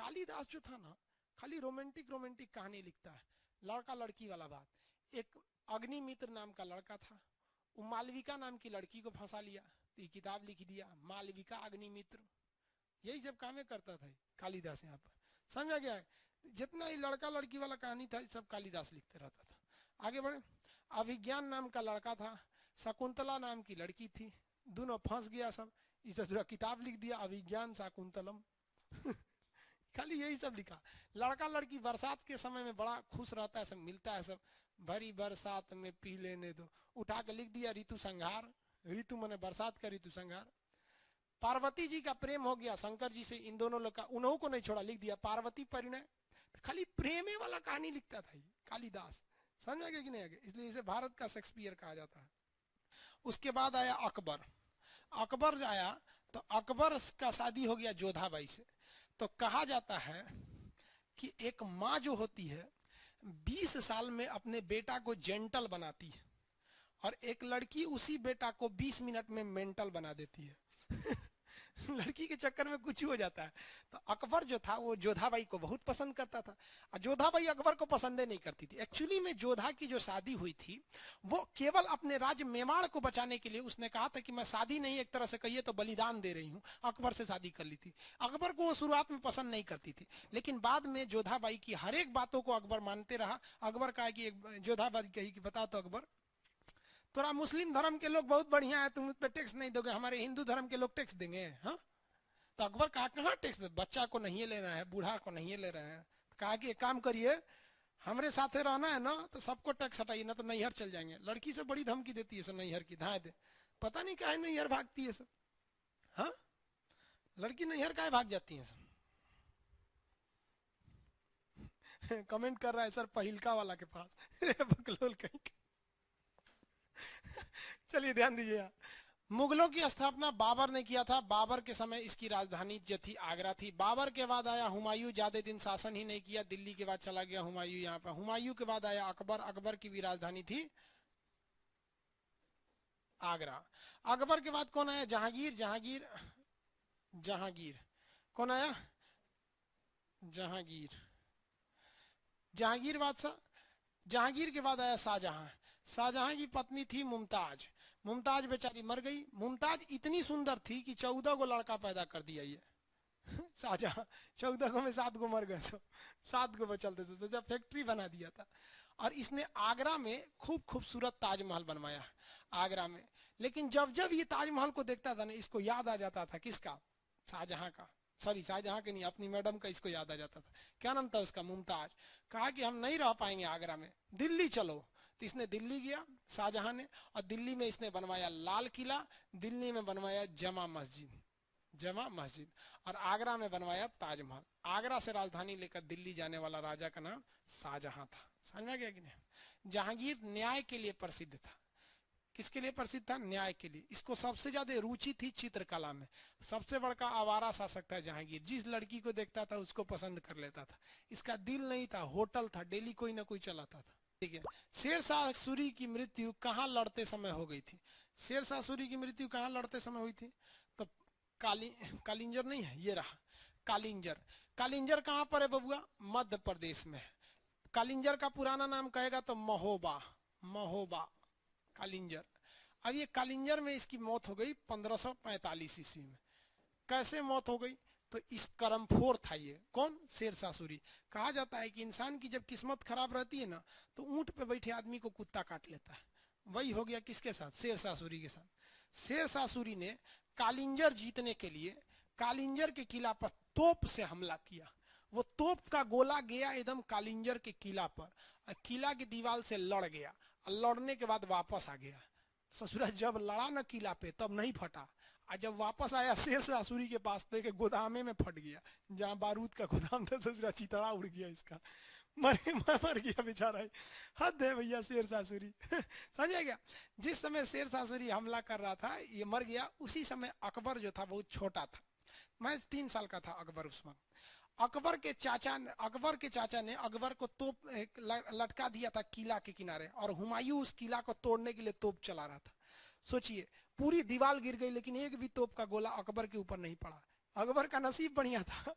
कालिदास जो था ना, खाली रोमांटिक रोमांटिक कहानी लिखता है, लड़का लड़की वाला बात। एक अग्निमित्र नाम का लड़का था, वो मालविका नाम की लड़की को फंसा लिया, तो ये किताब लिख दिया, मालविका अग्निमित्र। यही सब कामें करता था कालिदास यहाँ पर, समझा गया है? जितना ही लड़का लड़की वाला कहानी था सब कालिदास लिखते रहता था। आगे बढ़े। अभिज्ञान नाम का लड़का था, शकुंतला नाम की लड़की थी, दोनों फंस गया सब, इस किताब लिख दिया अभिज्ञान शाकुंतलम। खाली यही सब लिखा। लड़का लड़की बरसात के समय में बड़ा खुश रहता है, सब मिलता है, सब भरी बरसात में पी लेने दो, उठा के लिख दिया ऋतु संहार। ऋतु माने बरसात का ऋतु संहार। पार्वती जी का प्रेम हो गया शंकर जी से, इन दोनों लोग का, उन्हों को नहीं छोड़ा, लिख दिया पार्वती परिणय। खाली प्रेमे वाला कहानी लिखता था कालिदास, समझ आ गया कि नहीं आ गया? इसलिए इसे भारत का शेक्सपियर कहा जाता है। उसके बाद आया अकबर। अकबर आया तो अकबर का शादी हो गया जोधाबाई से। तो कहा जाता है कि एक माँ जो होती है 20 साल में अपने बेटा को जेंटल बनाती है, और एक लड़की उसी बेटा को 20 मिनट में मेंटल बना देती है। लड़की के चक्कर में कुछ हो जाता है। तो अकबर जो था वो जोधाबाई को बहुत पसंद करता था, और जोधाबाई अकबर को पसंद नहीं करती थी। एक्चुअली में जोधा की जो शादी हुई थी वो केवल अपने राज्य मेवाड़ को बचाने के लिए, उसने कहा था कि मैं शादी नहीं, एक तरह से कहिए तो बलिदान दे रही हूँ, अकबर से शादी कर ली थी। अकबर को वो शुरुआत में पसंद नहीं करती थी, लेकिन बाद में जोधाबाई की हर एक बातों को अकबर मानते रहा। अकबर कहा कि जोधाबाई कही कि बता तो अकबर, तोरा मुस्लिम धर्म के लोग बहुत बढ़िया है, तुम उस पर टैक्स नहीं दोगे, हमारे हिंदू धर्म के लोग टैक्स देंगे? हाँ, तो अकबर कहा कहाँ टैक्स, बच्चा को नहीं ले रहे हैं, बूढ़ा को नहीं ले रहे हैं। तो कहा कि एक काम करिए, हमरे साथे रहना है ना तो सबको टैक्स हटाइए, ना तो नैहर चल जाएंगे। लड़की से बड़ी धमकी देती है सब, नैहर की धाए दे, पता नहीं क्या है नैहर भागती है सब। हाँ, लड़की नैहर का भाग जाती है सब। कमेंट कर रहा है सर पहिलका वाला के पास। बकलोल कहीं। चलिए ध्यान दीजिए। मुगलों की स्थापना बाबर ने किया था। बाबर के समय इसकी राजधानी जो थी आगरा थी। बाबर के बाद आया हुमायूं, ज्यादा दिन शासन ही नहीं किया, दिल्ली के बाद चला गया हुमायूं यहाँ पर। हुमायूं के बाद आया अकबर, अकबर की भी राजधानी थी आगरा। अकबर के बाद कौन आया? जहांगीर। जहांगीर, जहांगीर कौन आया? जहांगीर, जहांगीर बादशाह। जहांगीर के बाद आया शाहजहां। शाहजहां की पत्नी थी मुमताज। मुमताज बेचारी मर गई। मुमताज इतनी सुंदर थी कि 14 को लड़का पैदा कर दिया ये शाहजहां। 14 को में 7 को मर गए, सब 7 को बचल थे, सोचा फैक्ट्री बना दिया था। और इसने आगरा में खूब खूबसूरत ताजमहल बनवाया आगरा में। लेकिन जब जब ये ताजमहल को देखता था ना, इसको याद आ जाता था किसका? शाहजहां का। सॉरी, शाहजहां के नहीं, अपनी मैडम का इसको याद आ जाता था। क्या नाम था उसका? मुमताज। कहा कि हम नहीं रह पाएंगे आगरा में, दिल्ली चलो। तो इसने दिल्ली गया शाहजहां ने, और दिल्ली में इसने बनवाया लाल किला, दिल्ली में बनवाया जमा मस्जिद, जमा मस्जिद, और आगरा में बनवाया ताजमहल। आगरा से राजधानी लेकर दिल्ली जाने वाला राजा का नाम शाहजहां था। समझ में गया कि नहीं? जहांगीर न्याय के लिए प्रसिद्ध था। किसके लिए प्रसिद्ध था? न्याय के लिए। इसको सबसे ज्यादा रुचि थी चित्रकला में। सबसे बड़का आवारा शासक था जहांगीर, जिस लड़की को देखता था उसको पसंद कर लेता था। इसका दिल नहीं था, होटल था, डेली कोई ना कोई चलाता था। ठीक है। शेरशाह सूरी की मृत्यु कहाँ लड़ते समय हो गई थी? शेरशाह सूरी की मृत्यु कहाँ लड़ते समय हुई थी? तो कालिंजर नहीं है, ये रहा कालिंजर। कालिंजर कहाँ पर है बबुआ? मध्य प्रदेश में है। कालिंजर का पुराना नाम कहेगा तो महोबा, महोबा कालिंजर। अब ये कालिंजर में इसकी मौत हो गई 1545 ईस्वी में। कैसे मौत हो गई? तो इस करमफोर था ये। कौन? शेरशाह सूरी। कहा जाता है कि इंसान की जब किस्मत खराब रहती है ना, तो ऊंट पे बैठे आदमी को कुत्ता काट लेता है। वही हो गया किसके साथ? शेरशाह सूरी के साथ। शेरशाह सूरी ने कालिंजर जीतने के लिए कालिंजर के किला पर तोप से हमला किया। वो तोप का गोला गया एकदम कालिंजर के किला पर, और किला की दीवार से लड़ गया, और लड़ने के बाद वापस आ गया। ससुरा जब लड़ा न किला पे तब नहीं फटा, और जब वापस आया शेरशाह सूरी के पास तो गोदामे में फट गया, जहां बारूद का गोदाम था। ससुरा चितड़ा उड़ गया इसका, मर गया बेचारा। हद है भैया शेरशाह सूरी। समझ गया? जिस समय शेरशाह सूरी हमला कर रहा था ये मर गया, उसी समय अकबर जो था बहुत छोटा था। मैं 3 साल का था अकबर उस वक्त। अकबर के चाचा ने अकबर को तोप लटका दिया था किला के किनारे, और हुमायूं उस किला को तोड़ने के लिए तोप चला रहा था। सोचिए, पूरी दीवार गिर गई लेकिन एक भी तोप का गोला अकबर के ऊपर नहीं पड़ा। अकबर का नसीब बढ़िया था।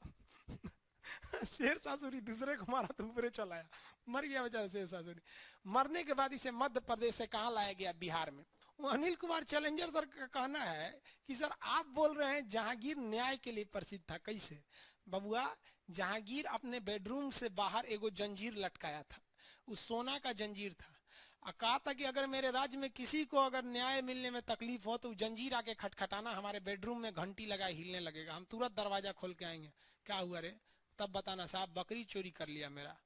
शेर सासुरी दूसरे को मारा तो ऊपरे चला आया, मर गया बेचारा शेर सासुरी। मरने के बाद इसे मध्य प्रदेश से कहाँ लाया गया, बिहार में। वो अनिल कुमार चैलेंजर सर का कहना है कि सर आप बोल रहे हैं जहांगीर न्याय के लिए प्रसिद्ध था। कैसे बबुआ, जहांगीर अपने बेडरूम से बाहर एगो जंजीर लटकाया था, उस सोना का जंजीर था। कहा था कि अगर मेरे राज्य में किसी को अगर न्याय मिलने में तकलीफ हो तो जंजीर आके खटखटाना, हमारे बेडरूम में घंटी लगाए हिलने लगेगा, हम तुरंत दरवाजा खोल के आएंगे। क्या हुआ रे, तब बताना साहब बकरी चोरी कर लिया मेरा।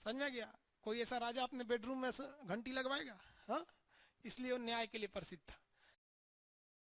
समझ में गया? कोई ऐसा राजा अपने बेडरूम में घंटी लगवाएगा? हाँ, इसलिए वो न्याय के लिए प्रसिद्ध था।